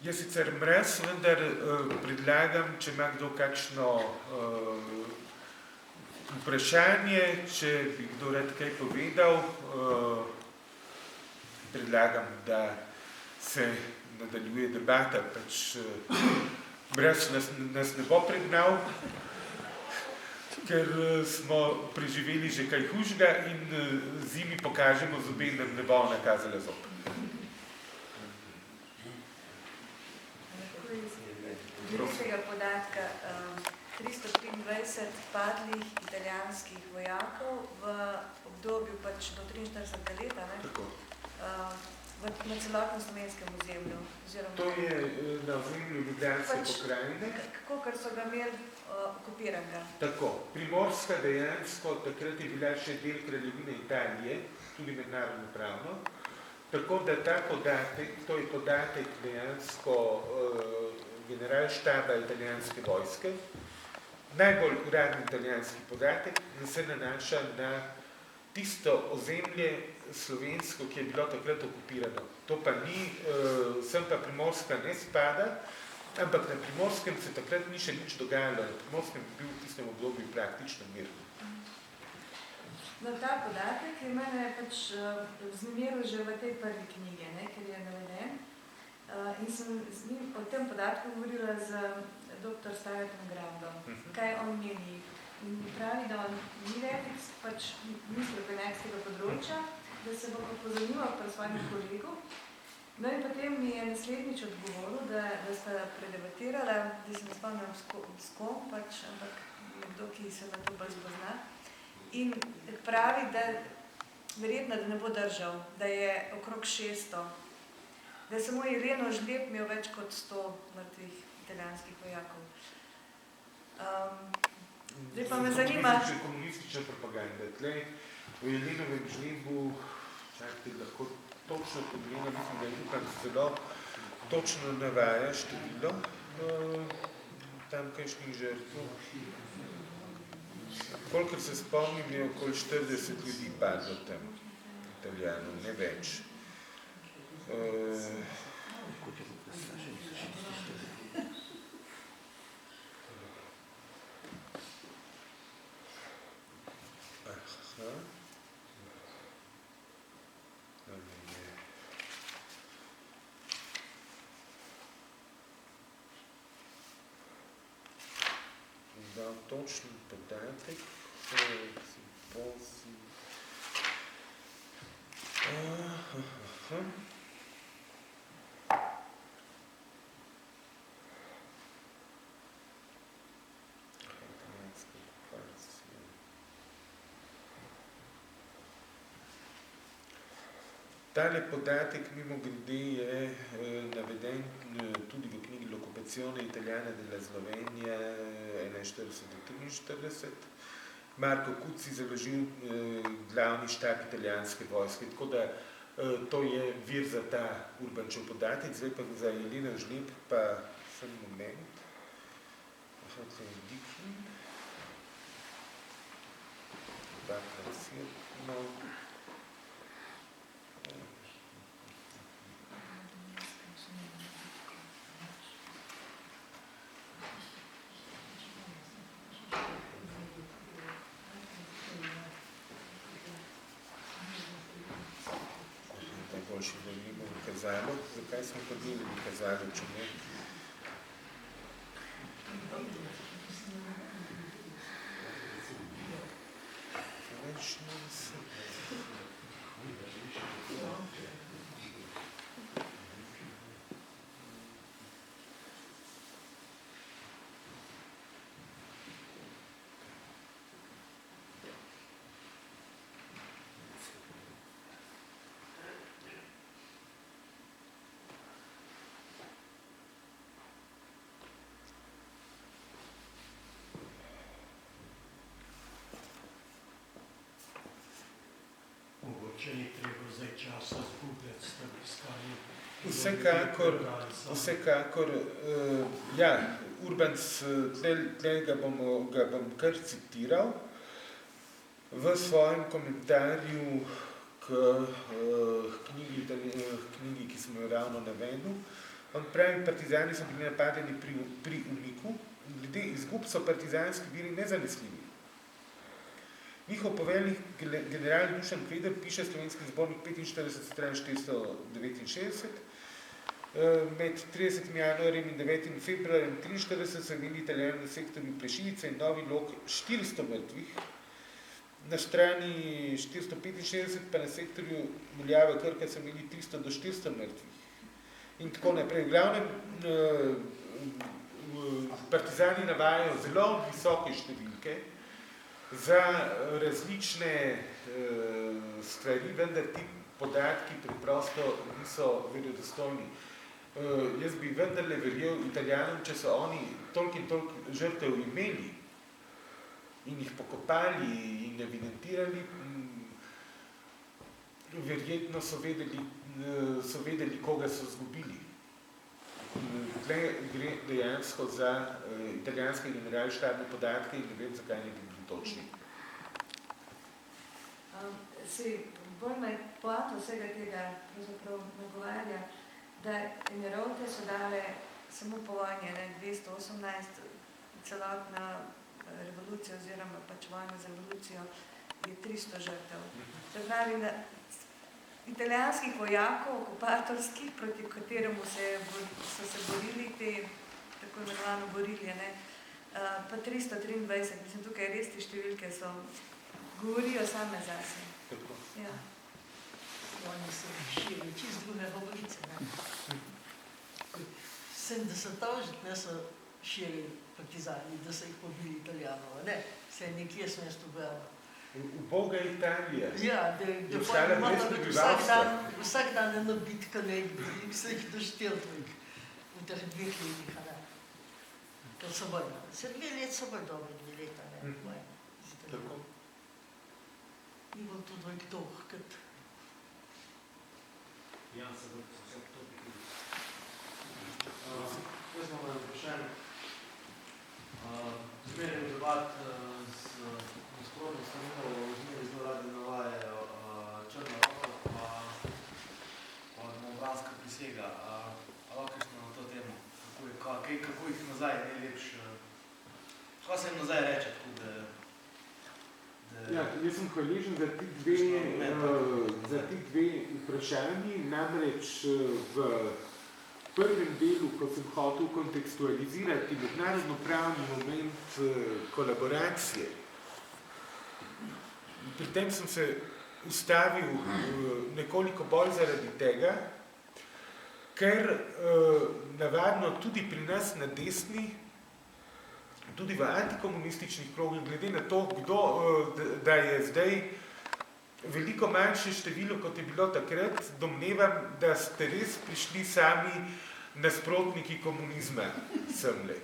Jaz sicer brez, vendar predlagam, če ima kdo kakšno vprašanje, če bi kdo rad kaj povedal, predlagam, da se nadaljuje debata, pač brez nas ne bo pregnal, ker smo preživeli že kaj hujšega in zimi pokažemo zobe, da ne bo nakazala zob. Drugega podatka, 323 padlih italijanskih vojakov v obdobju pač do 43 leta, ne? Tako. Na celotnem slovenskem ozemlju. To je na ozemlju Ljubljanske pokrajine. Kakor so ga imeli okupiranega. Tako. Primorska dejansko takrat je bila še del kraljevine Italije, tudi mednarodno pravno. Tako da ta podatek, to je podatek dejansko generalštaba italijanske vojske, najbolj uradni italijanski podatek, se nanaša na tisto ozemlje slovensko, ki je bilo takrat okupirano. To pa ni, sem pa Primorska ne spada, ampak na Primorskem se takrat ni še nič dogajalo. Na Primorskem je bil v tistem obdobju praktično mirno. No, ta podatek je mene pač vznemiril že v tej prvi knjigi, ne, ker je naveden. In sem z njim o tem podatku govorila z dr. Stavetom Grandom, kaj on meni. In pravi, da on ni velik, pač misli strokovnjak z tega področja, da se bo pa pozanimal pri svojem kolegu. No in potem mi je naslednjič odgovoril, da sta predebatirala, da se ne spomnim s kom, pač, ampak nekdo, ki se na to bolj spozna. In pravi, da verjetno, da ne bo držal, da je okrog 600. Da je samo Jeleno Žleb imel več kot 100 mrtvih italijanskih vojakov. Zdaj pa me zanima... To je komunistična propaganda. Tlej, v Jelenovem Žlebu, čakajte, lahko točno pogledam, mislim, da je Lukan celo točno navaja število tamkajšnjih žrtv. Kolikor se spomnim, je okoli 40 ljudi padlo tam, Italijanov, ne več. Dam točen podatek, simpozij. Tale podatek mimogrede je naveden tudi v knjigi L'occupazione italiana della Slovenija 41-43. Marko Kuci založil glavni štab italijanske vojske, tako da to je vir za ta Urbančev podatek. Zdaj pa za Jeleno Žleb pa sem moment. Boljši, da mi bo vykazalo. Zakaj smo pa bili vykazali, če ne? Če ni treba zdaj časa zgubljati, sta iskali... Vsekakor, ja, Urbanc, tlej ga bom kar citiral. V svojem komentarju k knjigi, ki sem jo ravno navedel, On pravi, partizani so bili napadeni pri umiku, glede izgub so partizanski viri nezanesljivi. Njihov poveljnik general Dušan Kreder piše Slovenski zbornik 45 stran 469. Med 30. januarjem in 9. februarjem 43 so imeli Italijani na sektorju Plešivice in Novi Log 400 mrtvih, na strani 465 pa na sektorju Muljave Krka so imeli 300 do 400 mrtvih. In tako naprej. V glavnem, partizani navajajo zelo visoke številke za različne stvari, vendar ti podatki preprosto niso verodostojni. Jaz bi vendarle verjel Italijanom, če so oni toliko in toliko žrtev imeli in jih pokopali in evidentirali, verjetno so vedeli, koga so zgubili. Tle gre dejansko za italijanske generalštabne podatke in ne vem, zakaj ne bi bili točni. Bolj me poanta vsega tega pravzaprav nagovarja, da emirote so dale samo po vojni 218, celotna revolucija oziroma pač vojna za revolucijo je 300 žrtev. To pravi, da italijanskih vojakov, okupatorskih, proti kateremu so se borili te, tako imenovano borili, pa 323, mislim, tukaj res te številke govorijo same zase. Ja. Oni so šili čist druge govorice. 70 so šili partizani, da so jih pobili Italijanov, ne? Se je nekje smesto objavilo. Uboga Italija. Ja, da imamo vsak dan eno bitko nekdo in so jih došteli v teh 2 letih, ne? Ker so bolj, 2 let so bolj dobri, 2 leta, ne? Tako. Ni bilo to dvojk dolg, kot Jan se bo vse to priključil. Jaz imam vprašanje. Zmeraj v debat s nasprotno stranjo zmeraj zelo radi navajajo Črno roko pa domobranska prisega. A lahko smo na to temo? Kako jih nazaj najlepše? Kaj se jim nazaj reče, tako da... Ja, jaz sem hvaležen za ti dve vprašanji, namreč v prvem delu, ko sem hotel kontekstualizirati mednarodno-pravni moment kolaboracije, pri tem sem se ustavil nekoliko bolj zaradi tega, ker navadno tudi pri nas na desni, tudi v antikomunističnih krogih, glede na to, da je zdaj veliko manjše število, kot je bilo takrat, domnevam, da ste res prišli sami nasprotniki komunizma semle.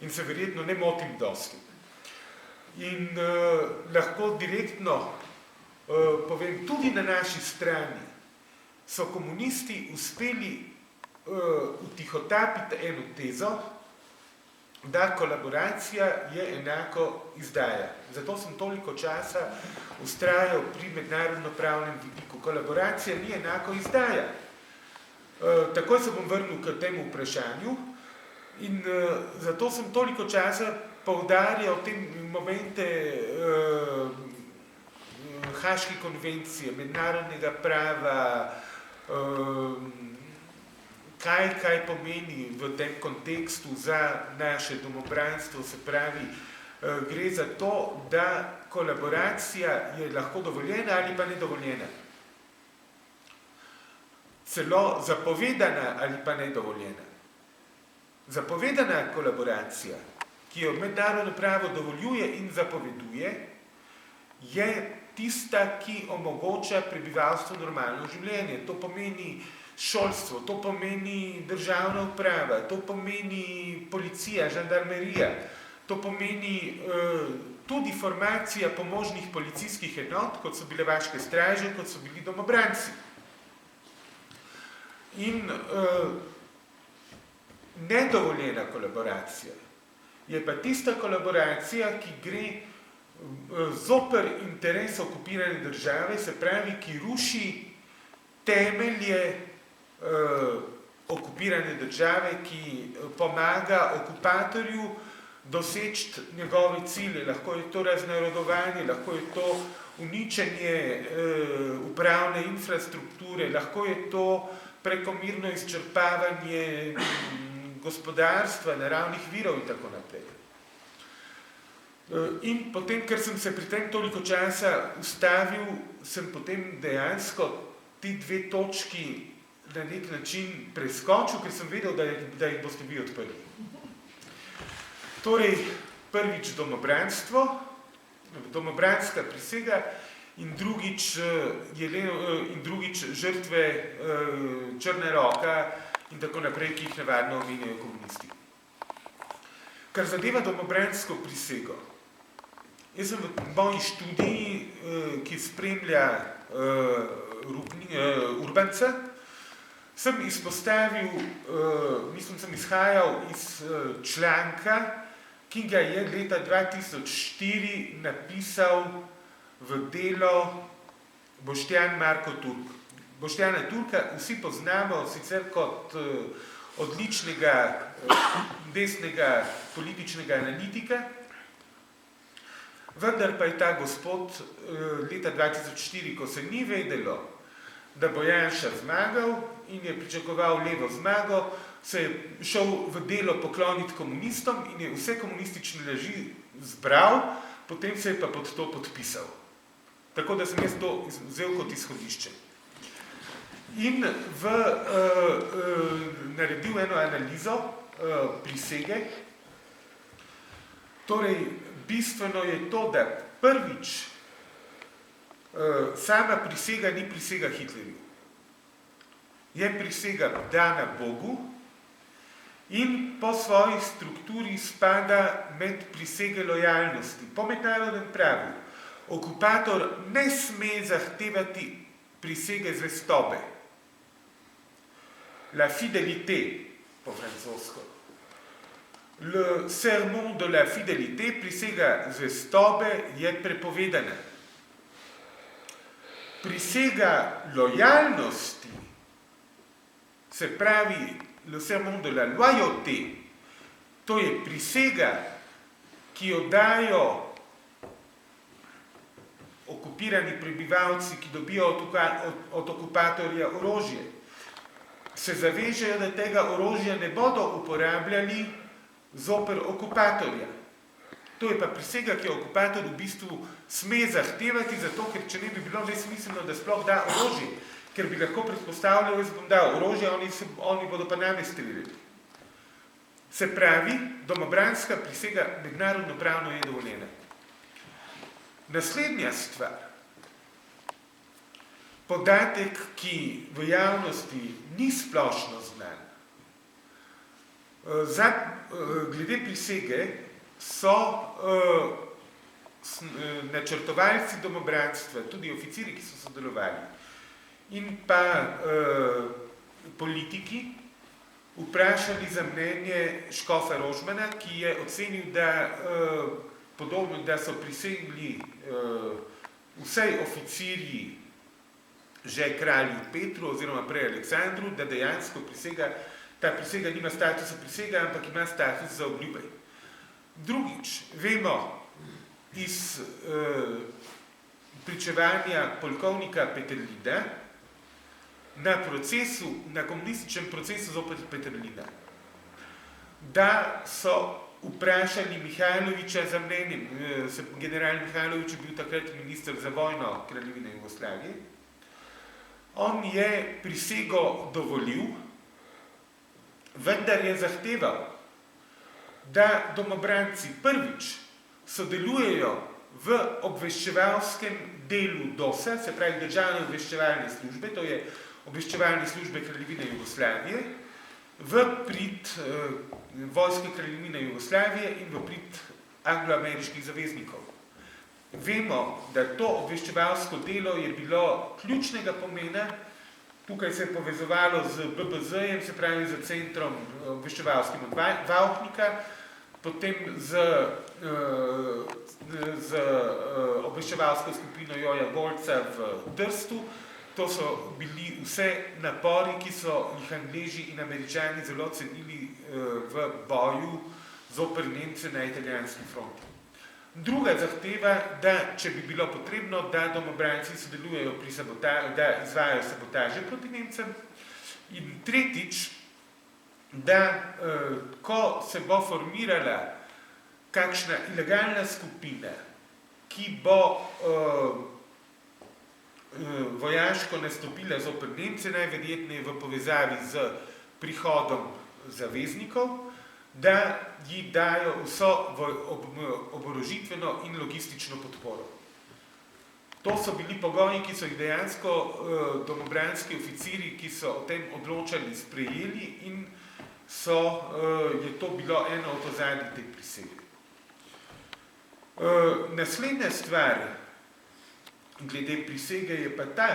In se verjetno ne motim dosti. In lahko direktno povem, tudi na naši strani so komunisti uspeli utihotapiti eno tezo, da kolaboracija je enako izdaja. Zato sem toliko časa vztrajal pri mednarodno-pravnem vidiku. Kolaboracija ni enako izdaja. Takoj se bom vrnil k temu vprašanju in zato sem toliko časa poudarjal te momente Haške konvencije, mednarodnega prava, kaj pomeni v tem kontekstu za naše domobranstvo, se pravi, gre za to, da kolaboracija je lahko dovoljena ali pa nedovoljena. Celo zapovedana ali pa nedovoljena. Zapovedana kolaboracija, ki jo mednarodno pravo dovoljuje in zapoveduje, je tista, ki omogoča prebivalstvu normalno življenje. To pomeni šolstvo, to pomeni državna uprava, to pomeni policija, žandarmerija, to pomeni tudi formacija pomožnih policijskih enot, kot so bile vaške straže, kot so bili domobranci. In nedovoljena kolaboracija je pa tista kolaboracija, ki gre zoper interes okupirane države, se pravi, ki ruši temelje okupirane okupirane države, ki pomaga okupatorju doseči njegove cilje. Lahko je to raznarodovanje, lahko je to uničenje upravne infrastrukture, lahko je to prekomirno izčrpavanje gospodarstva, naravnih virov in tako naprej. In potem, ker sem se pri tem toliko časa ustavil, sem potem dejansko ti dve točki na nek način preskočil, ker sem vedel, da jih boste vi odprli. Torej, prvič domobranska prisega in drugič žrtve Črne roka in tako naprej, ki jih navadno omenjajo komunisti. Kar zadeva domobransko prisego. Jaz sem v moji študiji, ki spremlja Urbanca, sem izpostavil, sem izhajal iz članka, ki ga je leta 2004 napisal v delo Boštjan Marko Turk. Boštjana Turka vsi poznamo sicer kot odličnega desnega političnega analitika, vendar pa je ta gospod leta 2004, ko se ni vedelo, da bo Janša zmagal in je pričakoval levo zmago, se je šel v delo pokloniti komunistom in je vse komunistične laži zbral, potem se je pa pod to podpisal. Tako da sem jaz to vzel kot izhodišče. In naredil eno analizo prisege. Torej, bistveno je to, da prvič sama prisega ni prisega Hitlerju. Je prisega dana Bogu in po svoji strukturi spada med prisege lojalnosti. Po mednarodnem pravu okupator ne sme zahtevati prisege zvestobe. La fidélité, po francosko. Le sermon de la fidélité, prisega zvestobe, je prepovedana. Prisega lojalnosti, se pravi le sermon de la loyauté, to je prisega, ki jo dajo okupirani prebivalci, ki dobijo od okupatorja orožje, se zavežejo, da tega orožja ne bodo uporabljali zoper okupatorja. To je pa prisega, ki jo okupator v bistvu sme zahtevati, zato ker če ne bi bilo nesmiselno, da sploh da orožje, ker bi lahko predpostavljal, jaz bom dal orožje, oni bodo pa name streljali. Se pravi, domobranska prisega mednarodno pravno je dovoljena. Naslednja stvar. Podatek, ki v javnosti ni splošno znan. Glede prisege so načrtovalci domobranstva, tudi oficiri, ki so sodelovali, in pa politiki vprašali za mnenje škofa Rožmana, ki je ocenil, da so prisegli vsej oficirji že kralju Petru oziroma prej Aleksandru, da dejansko ta prisega nima statusa prisega, ampak ima status za obljube. Drugič, vemo iz pričevanja polkovnika Peterlida na komunističnem procesu zopet Peterlida, da so vprašali Mihajlovića za mnenje, general Mihajlović je bil takrat minister za vojno Kraljevine Jugoslavije. On je prisego dovolil, vendar je zahteval, da domobranci prvič sodelujejo v obveščevalskem delu DOS-a, se pravi državne obveščevalne službe, to je obveščevalne službe Kraljevine Jugoslavije, v prid vojske Kraljevine Jugoslavije in v prid anglo-ameriških zaveznikov. Vemo, da to obveščevalsko delo je bilo ključnega pomena, tukaj se je povezovalo z BBZ-jem, se pravi z centrom obveščevalskim od Vauchnika, potem z obveščevalsko skupino Joja Golca v Trstu to so bili vse napori, ki so jih Angleži in Američani zelo cenili v boju zoper Nemce na italijanski fronti. Druga zahteva, da če bi bilo potrebno, da domobranci sodelujejo pri da izvajajo sabotaže proti Nemcem. In tretjič, da ko se bo formirala kakšna ilegalna skupina, ki bo vojaško nastopila zoper Nemce, najverjetneje v povezavi z prihodom zaveznikov, da ji dajo vso oborožitveno in logistično podporo. To so bili pogoji, ki so jih dejansko domobranski oficiri, ki so o tem odločali, sprejeli in je to bilo eno od ozadij te prisege. Naslednja stvar glede prisege je pa ta.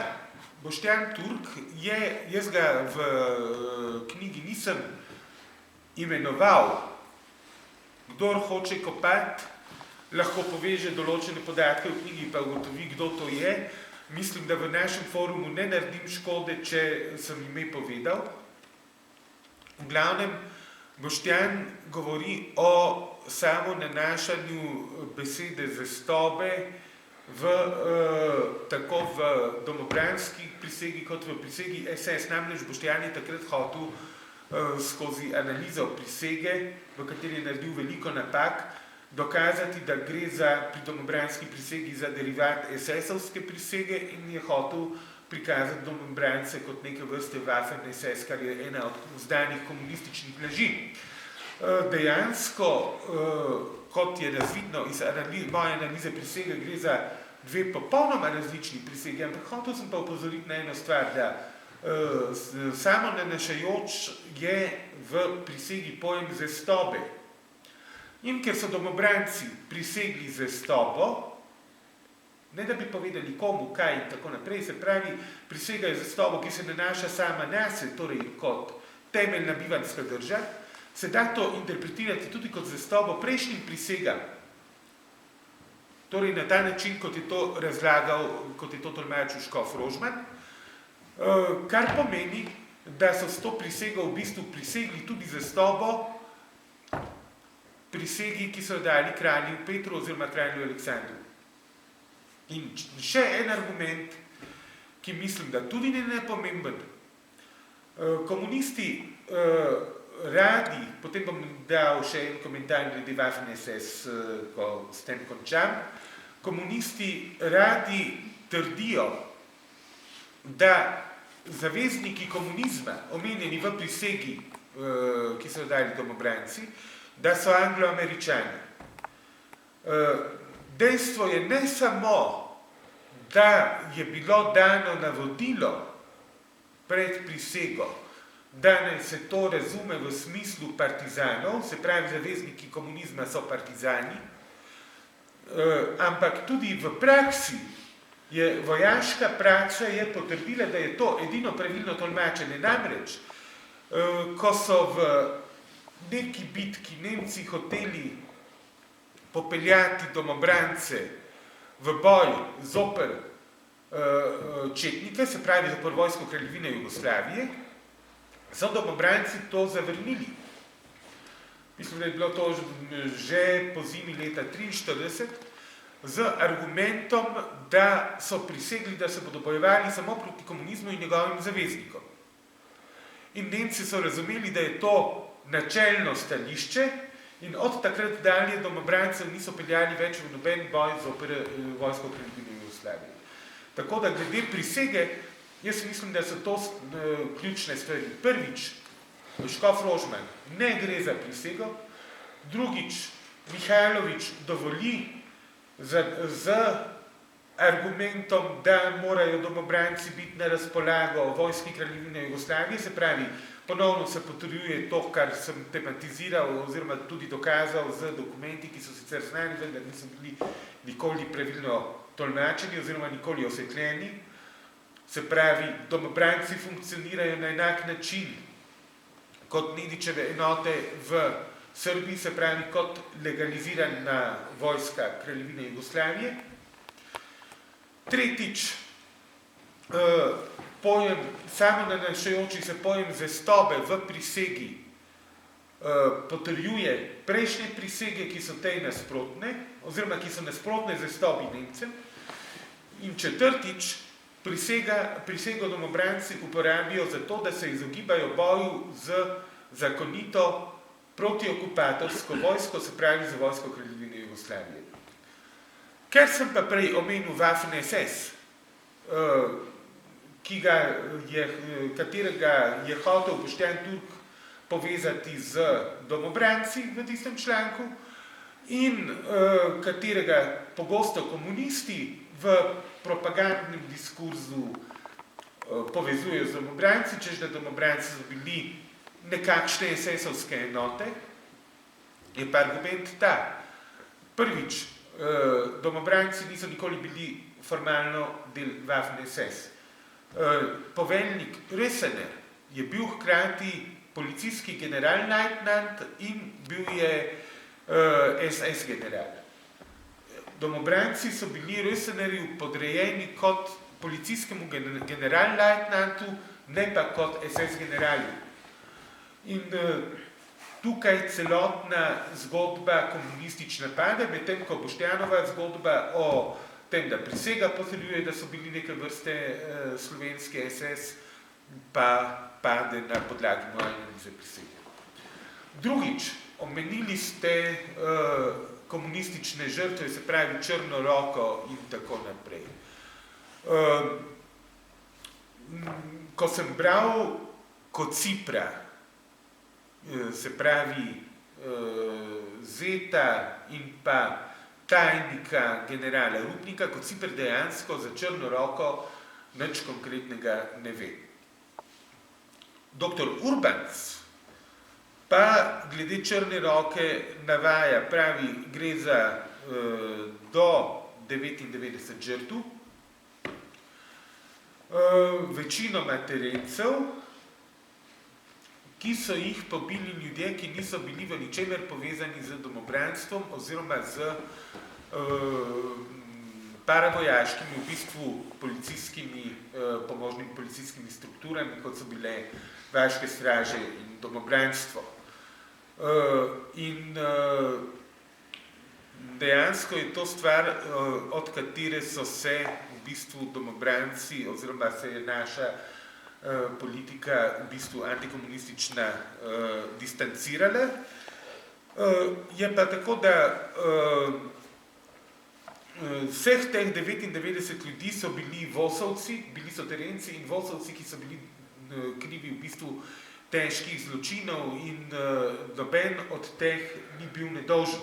Boštjan Turk jaz ga v knjigi nisem imenoval. Kdor hoče kopati, lahko poveže določene podatke v knjigi, pa ugotovi, kdo to je. Mislim, da v našem forumu ne naredim škode, če sem ime povedal. V glavnem, Boštjan govori o samo nanašanju besede zvestobe tako v domobranski prisegi kot v prisegi SS. Namreč Boštjan je takrat hotel skozi analizo prisege, v kateri je naredil veliko napak, dokazati, da gre pri domobranski prisegi za derivat SS-ovske prisege in je hotel prikazati domobrance kot neke vrste Waffen-SS, kar je ena od zdanih komunističnih laži. Dejansko, kot je razvidno iz moje analize prisege, gre za dve popolnoma različni prisegi, ampak hotel sem pa opozoriti na eno stvar, da samo nanašajoč je v prisegi pojem zvestobe. In ker so domobranci prisegli zvestobo, ne da bi povedali komu, kaj in tako naprej, se pravi, prisegajo zvestobo, ki se nanaša sama nase, torej kot temeljna bivanjska drža, se da to interpretirati tudi kot zvestobo prejšnjim prisegam. Torej na ta način, kot je to razlagal, kot je to tolmačil Škof Rožman, kar pomeni, da so s to prisego v bistvu prisegli tudi zvestobo prisegi, ki so jo dali kralju Petru oziroma kralju Aleksandru. In še en argument, ki mislim, da tudi ne nepomemben. Komunisti radi, potem bom dal še en komentar glede Waffen-SS, ko s tem končam, komunisti radi trdijo, da zavezniki komunizma, omenjeni v prisegi, ki so jo dali domobranci, da so Anglo-Američani. Dejstvo je ne samo, da je bilo dano navodilo pred prisego, da naj se to razume v smislu partizanov, se pravi, zavezniki komunizma so partizani, ampak tudi v praksi je vojaška praksa potrdila, da je to edino pravilno tolmačenje. Namreč, ko so v neki bitki Nemci hoteli popeljati domobrance v boj zoper četnike, se pravi zoper vojsko Kraljevine Jugoslavije, so domobranci to zavrnili. Mislim, da je bilo to že po zimi leta 1943, z argumentom, da so prisegli, da se bodo bojevali samo proti komunizmu in njegovim zaveznikom. In Nemci so razumeli, da je to načelno stališče in od takrat dalje domobrancev niso peljali več v noben boj zoper vojsko Kraljevine Jugoslavije. Tako da glede prisege, jaz mislim, da so to ključne stvari. Prvič, Škof Rožman ne gre za prisego. Drugič, Mihajlović dovoli z argumentom, da morajo domobranci biti na razpolago vojski Kraljevine Jugoslavije, se pravi, ponovno se potrjuje to, kar sem tematiziral oziroma tudi dokazal z dokumenti, ki so sicer znani, vendar niso bili nikoli pravilno tolmačeni oziroma nikoli osvetljeni. Se pravi, domobranci funkcionirajo na enak način kot Nedićeve enote v Srbiji, se pravi, kot legalizirana vojska Kraljevine Jugoslavije. Tretjič, pojem, samo nanašajoči se pojem zvestobe v prisegi potrjuje prejšnje prisege, ki so tej nasprotne, oziroma ki so nasprotne zvestobi Nemcem. In četrtič, prisego domobranci uporabijo za to, da se izogibajo boju z zakonito protiokupatorsko vojsko, se pravi za vojsko Kraljevine Jugoslavije. Ker sem pa prej omenil Waffen-SS, katerega je hotel Boštjan Turk povezati z domobranci v tistem članku in katerega pogosto komunisti v propagandnem diskurzu povezujejo z domobranci, češ da domobranci so bili nekakšne SS-ovske enote, je pa argument ta. Prvič, domobranci niso nikoli bili formalno del Waffen-SS. Poveljnik Rösener je bil hkrati policijski generalleitnant in bil je SS general. Domobranci so bili Rösenerju podrejeni kot policijskemu generalleitnantu, ne pa kot SS generalju. In tukaj celotna zgodba komunistična pade, medtem ko Boštjanova zgodba o tem, da prisega potrjuje, da so bili neke vrste slovenske SS, pa pade na podlagi moje analize prisege. Drugič, omenili ste komunistične žrtve, se pravi Črno roko in tako naprej. Ko sem bral Kocipra, se pravi Zeta in pa tajnika generala Rupnika, Kocipr dejansko za Črno roko nič konkretnega ne ve. Dr. Urbanc pa glede Črne roke navaja, pravi, gre za do 99 žrtev, večinoma terencev, ki so jih pobili ljudje, ki niso bili v ničemer povezani z domobranstvom oziroma z paravojaškimi, v bistvu policijskimi, pomožnimi policijskimi strukturami, kot so bile vaške straže in domobranstvo. In dejansko je to stvar, od katere so se v bistvu domobranci oziroma se je naša politika v bistvu antikomunistična distancirala. Je pa tako, da vseh teh 99 ljudi so bili Vosovci, bili so terenci in Vosovci, ki so bili krivi v bistvu težkih zločinov in noben od teh ni bil nedolžen.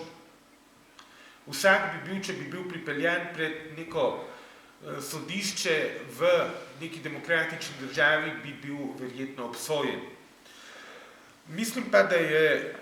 Vsak bi bil, če bi bil pripeljan pred neko sodišče v neki demokratični državi, bi bil verjetno obsojen. Mislim pa, da je